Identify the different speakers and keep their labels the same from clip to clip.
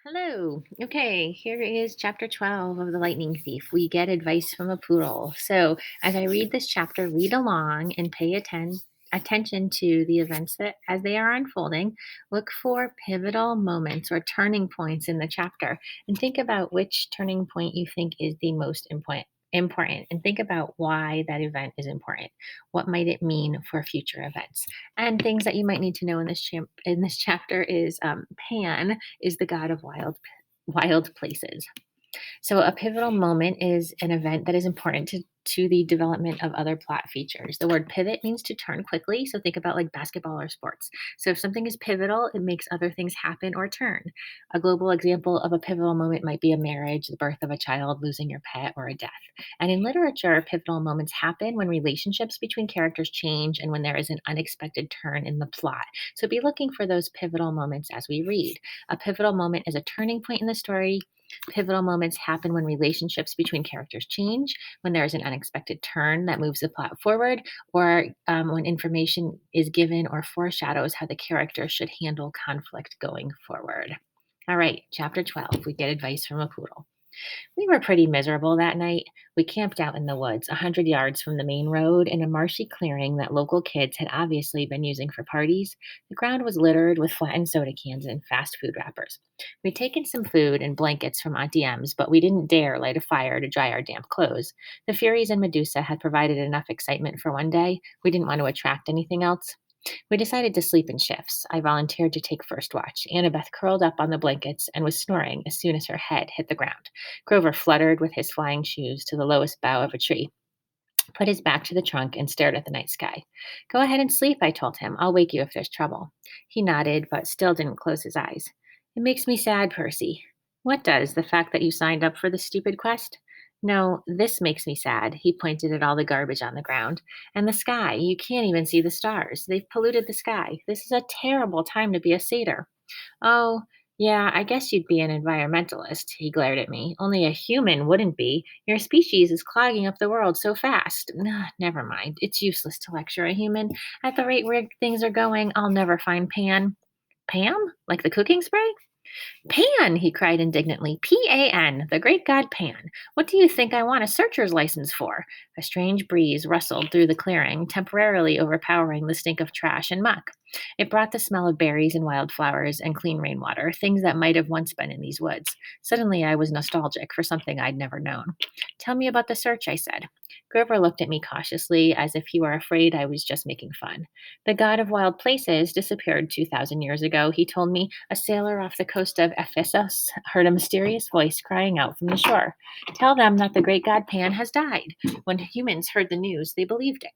Speaker 1: Hello. Okay, here is chapter 12 of The Lightning Thief. We get advice from a poodle. So, as I read this chapter, read along and pay attention to the events that as they are unfolding. Look for pivotal moments or turning points in the chapter and think about which turning point you think is the most important and think about why that event is important. What might it mean for future events? And things that you might need to know in this chapter is Pan is the god of wild places. So, a pivotal moment is an event that is important to the development of other plot features. The word pivot means to turn quickly. So, think about like basketball or sports. So, if something is pivotal, it makes other things happen or turn. A global example of a pivotal moment might be a marriage, the birth of a child, losing your pet, or a death. And in literature, pivotal moments happen when relationships between characters change and when there is an unexpected turn in the plot. So, be looking for those pivotal moments as we read. A pivotal moment is a turning point in the story. Pivotal moments happen when relationships between characters change, when there is an unexpected turn that moves the plot forward, or when information is given or foreshadows how the character should handle conflict going forward. All right, chapter 12. We get advice from a poodle. We were pretty miserable that night. We camped out in the woods, 100 yards from the main road, in a marshy clearing that local kids had obviously been using for parties. The ground was littered with flattened soda cans and fast food wrappers. We'd taken some food and blankets from Auntie M's, but we didn't dare light a fire to dry our damp clothes. The Furies and Medusa had provided enough excitement for one day. We didn't want to attract anything else. We decided to sleep in shifts. I volunteered to take first watch. Annabeth curled up on the blankets and was snoring as soon as her head hit the ground. Grover fluttered with his flying shoes to the lowest bough of a tree, put his back to the trunk, and stared at the night sky. Go ahead and sleep, I told him. I'll wake you if there's trouble. He nodded, but still didn't close his eyes. It makes me sad, Percy. What does? The fact that you signed up for this stupid quest? No, this makes me sad. He pointed at all the garbage on the ground. And the sky. You can't even see the stars. They've polluted the sky. This is a terrible time to be a satyr. Oh, yeah, I guess you'd be an environmentalist. He glared at me. Only a human wouldn't be. Your species is clogging up the world so fast. Never mind. It's useless to lecture a human. At the rate where things are going, I'll never find Pan. Pam? Like the cooking spray? Pan, he cried indignantly. Pan, the great god Pan. What do you think I want a searcher's license for? A strange breeze rustled through the clearing, temporarily overpowering the stink of trash and muck. It brought the smell of berries and wildflowers and clean rainwater, things that might have once been in these woods. Suddenly, I was nostalgic for something I'd never known. Tell me about the search, I said. Grover looked at me cautiously, as if he were afraid I was just making fun. The god of wild places disappeared 2,000 years ago, he told me. A sailor off the coast of Ephesus heard a mysterious voice crying out from the shore. Tell them that the great god Pan has died. When humans heard the news, they believed it.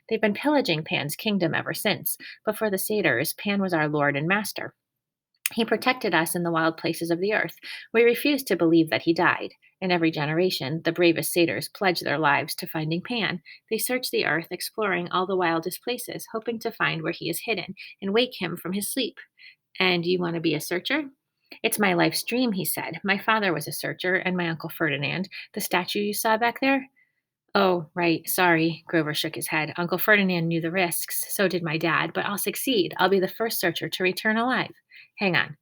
Speaker 1: They've been pillaging Pan's kingdom ever since. But for the satyrs, Pan was our lord and master. He protected us in the wild places of the earth. We refused to believe that he died. In every generation, the bravest satyrs pledged their lives to finding Pan. They search the earth, exploring all the wildest places, hoping to find where he is hidden and wake him from his sleep. And you want to be a searcher? It's my life's dream, he said. My father was a searcher, and my Uncle Ferdinand, the statue you saw back there. Oh, right. Sorry. Grover shook his head. Uncle Ferdinand knew the risks. So did my dad, but I'll succeed. I'll be the first searcher to return alive. Hang on.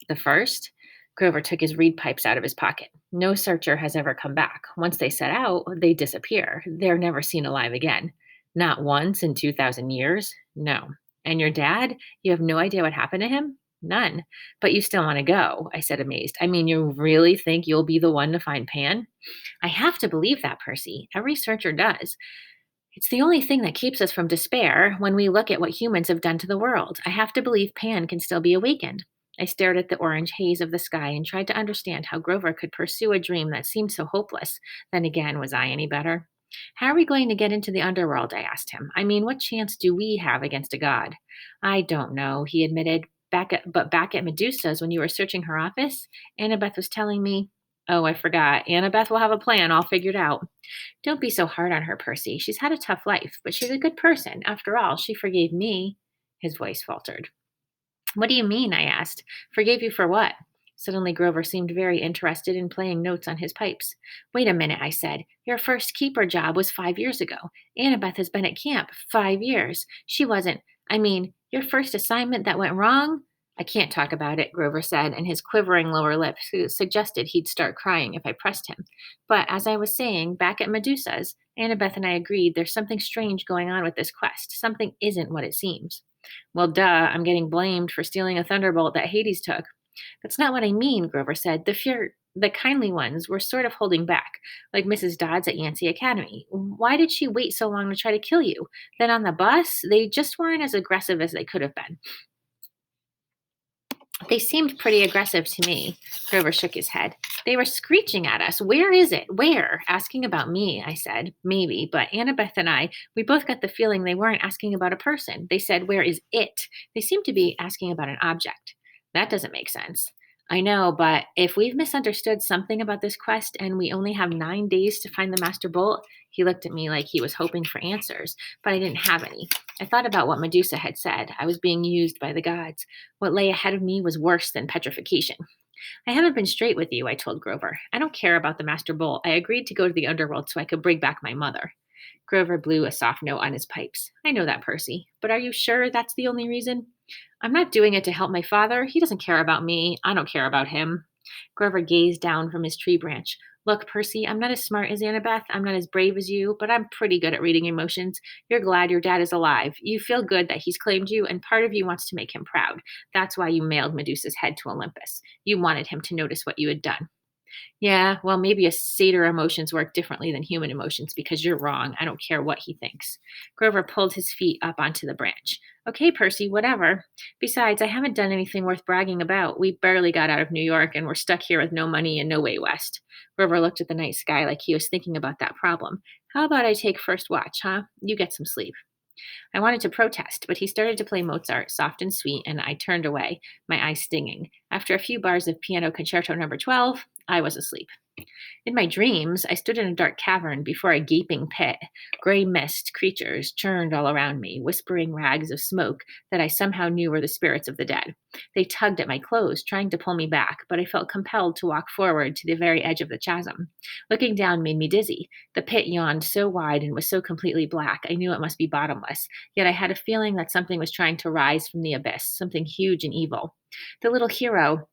Speaker 1: The first? Grover took his reed pipes out of his pocket. No searcher has ever come back. Once they set out, they disappear. They're never seen alive again. Not once in 2,000 years? No. And your dad? You have no idea what happened to him? None. But you still want to go, I said, amazed. I mean, you really think you'll be the one to find Pan? I have to believe that, Percy. Every searcher does. It's the only thing that keeps us from despair when we look at what humans have done to the world. I have to believe Pan can still be awakened. I stared at the orange haze of the sky and tried to understand how Grover could pursue a dream that seemed so hopeless. Then again, was I any better? How are we going to get into the underworld? I asked him. I mean, what chance do we have against a god? I don't know, he admitted. But back at Medusa's when you were searching her office, Annabeth was telling me. Oh, I forgot. Annabeth will have a plan all figured out. Don't be so hard on her, Percy. She's had a tough life, but she's a good person. After all, she forgave me. His voice faltered. What do you mean? I asked. Forgave you for what? Suddenly, Grover seemed very interested in playing notes on his pipes. Wait a minute, I said. Your first keeper job was 5 years ago. Annabeth has been at camp 5 years. She wasn't. I mean, your first assignment that went wrong? I can't talk about it, Grover said, and his quivering lower lip suggested he'd start crying if I pressed him. But as I was saying, back at Medusa's, Annabeth and I agreed there's something strange going on with this quest. Something isn't what it seems. Well, duh, I'm getting blamed for stealing a thunderbolt that Hades took. That's not what I mean, Grover said. The kindly ones were sort of holding back, like Mrs. Dodds at Yancey Academy. Why did she wait so long to try to kill you? Then on the bus, they just weren't as aggressive as they could have been. They seemed pretty aggressive to me. Grover shook his head. They were screeching at us. Where is it? Where? Asking about me, I said. Maybe, but Annabeth and I, we both got the feeling they weren't asking about a person. They said, where is it? They seemed to be asking about an object. That doesn't make sense. I know, but if we've misunderstood something about this quest and we only have 9 days to find the Master Bolt, he looked at me like he was hoping for answers, but I didn't have any. I thought about what Medusa had said. I was being used by the gods. What lay ahead of me was worse than petrification. I haven't been straight with you, I told Grover. I don't care about the Master Bolt. I agreed to go to the underworld so I could bring back my mother. Grover blew a soft note on his pipes. I know that, Percy, but are you sure that's the only reason? I'm not doing it to help my father. He doesn't care about me. I don't care about him. Grover gazed down from his tree branch. Look, Percy, I'm not as smart as Annabeth. I'm not as brave as you, but I'm pretty good at reading emotions. You're glad your dad is alive. You feel good that he's claimed you, and part of you wants to make him proud. That's why you mailed Medusa's head to Olympus. You wanted him to notice what you had done. Yeah, well, maybe a satyr emotions work differently than human emotions because you're wrong. I don't care what he thinks. Grover pulled his feet up onto the branch. Okay, Percy, whatever. Besides, I haven't done anything worth bragging about. We barely got out of New York and we're stuck here with no money and no way west. Grover looked at the night sky like he was thinking about that problem. How about I take first watch, huh? You get some sleep. I wanted to protest, but he started to play Mozart, soft and sweet, and I turned away, my eyes stinging. After a few bars of Piano Concerto Number 12, I was asleep. In my dreams, I stood in a dark cavern before a gaping pit. Gray mist creatures churned all around me, whispering rags of smoke that I somehow knew were the spirits of the dead. They tugged at my clothes, trying to pull me back, but I felt compelled to walk forward to the very edge of the chasm. Looking down made me dizzy. The pit yawned so wide and was so completely black, I knew it must be bottomless. Yet I had a feeling that something was trying to rise from the abyss, something huge and evil. The little hero,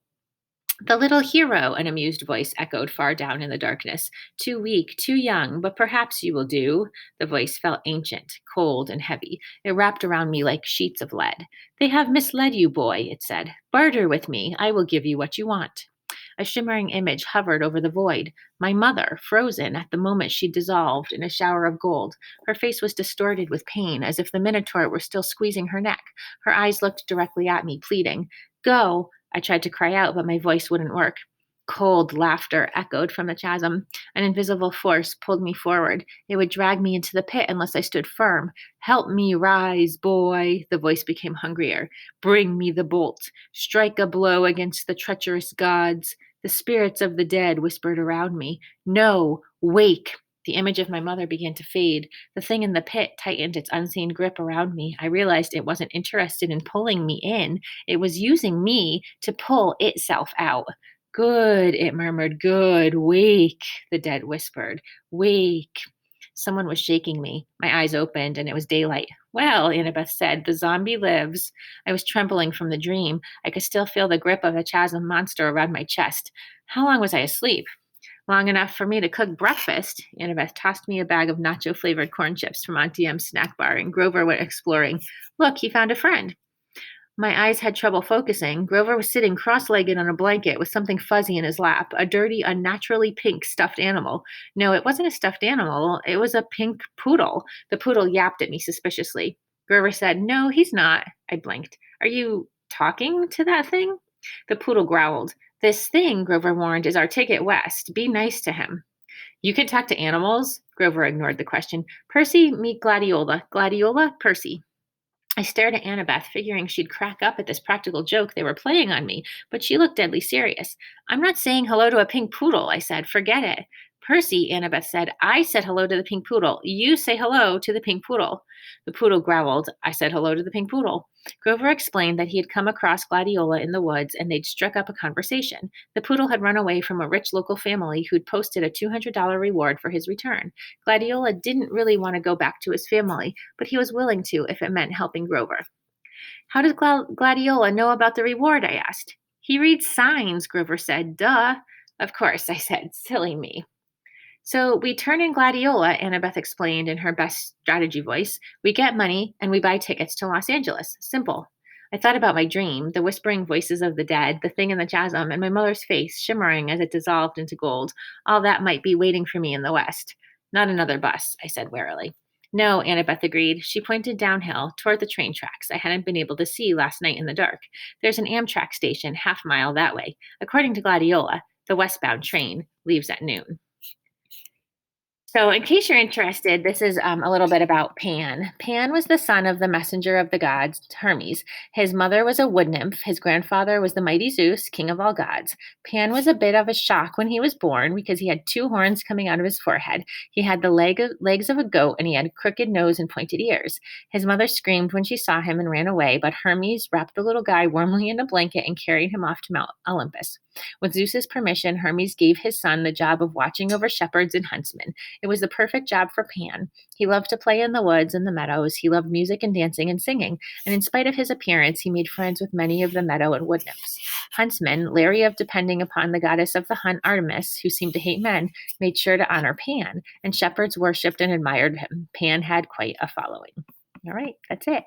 Speaker 1: the little hero, an amused voice echoed far down in the darkness. Too weak, too young, but perhaps you will do. The voice felt ancient, cold, and heavy. It wrapped around me like sheets of lead. They have misled you, boy, it said. Barter with me. I will give you what you want. A shimmering image hovered over the void. My mother, frozen at the moment she dissolved in a shower of gold. Her face was distorted with pain, as if the Minotaur were still squeezing her neck. Her eyes looked directly at me, pleading. Go! I tried to cry out, but my voice wouldn't work. Cold laughter echoed from the chasm. An invisible force pulled me forward. It would drag me into the pit unless I stood firm. Help me rise, boy. The voice became hungrier. Bring me the bolt. Strike a blow against the treacherous gods. The spirits of the dead whispered around me. No, wake. The image of my mother began to fade. The thing in the pit tightened its unseen grip around me. I realized it wasn't interested in pulling me in. It was using me to pull itself out. Good, it murmured. Good. Wake, the dead whispered. Wake. Someone was shaking me. My eyes opened, and it was daylight. Well, Annabeth said, the zombie lives. I was trembling from the dream. I could still feel the grip of the chasm monster around my chest. How long was I asleep? Long enough for me to cook breakfast. Annabeth tossed me a bag of nacho-flavored corn chips from Auntie M's snack bar, and Grover went exploring. Look, he found a friend. My eyes had trouble focusing. Grover was sitting cross-legged on a blanket with something fuzzy in his lap, a dirty, unnaturally pink stuffed animal. No, it wasn't a stuffed animal. It was a pink poodle. The poodle yapped at me suspiciously. Grover said, No, he's not. I blinked. Are you talking to that thing? The poodle growled. This thing, Grover warned, is our ticket west. Be nice to him. You can talk to animals? Grover ignored the question. Percy, meet Gladiola. Gladiola, Percy. I stared at Annabeth, figuring she'd crack up at this practical joke they were playing on me, but she looked deadly serious. I'm not saying hello to a pink poodle, I said. Forget it. Percy, Annabeth said, I said hello to the pink poodle. You say hello to the pink poodle. The poodle growled. I said hello to the pink poodle. Grover explained that he had come across Gladiola in the woods and they'd struck up a conversation. The poodle had run away from a rich local family who'd posted a $200 reward for his return. Gladiola didn't really want to go back to his family, but he was willing to if it meant helping Grover. How does Gladiola know about the reward? I asked. He reads signs, Grover said. Duh. Of course, I said. Silly me. So we turn in Gladiola, Annabeth explained in her best strategy voice. We get money and we buy tickets to Los Angeles. Simple. I thought about my dream, the whispering voices of the dead, the thing in the chasm, and my mother's face shimmering as it dissolved into gold. All that might be waiting for me in the West. Not another bus, I said warily. No, Annabeth agreed. She pointed downhill toward the train tracks I hadn't been able to see last night in the dark. There's an Amtrak station half a mile that way. According to Gladiola, the westbound train leaves at noon. So, in case you're interested, this is a little bit about Pan. Pan was the son of the messenger of the gods, Hermes. His mother was a wood nymph. His grandfather was the mighty Zeus, king of all gods. Pan was a bit of a shock when he was born because he had two horns coming out of his forehead. He had the legs of a goat and he had a crooked nose and pointed ears. His mother screamed when she saw him and ran away, but Hermes wrapped the little guy warmly in a blanket and carried him off to Mount Olympus. With Zeus's permission, Hermes gave his son the job of watching over shepherds and huntsmen. It was the perfect job for Pan. He loved to play in the woods and the meadows. He loved music and dancing and singing. And in spite of his appearance, he made friends with many of the meadow and wood nymphs. Huntsmen, leery of depending upon the goddess of the hunt, Artemis, who seemed to hate men, made sure to honor Pan. And shepherds worshipped and admired him. Pan had quite a following. All right, that's it.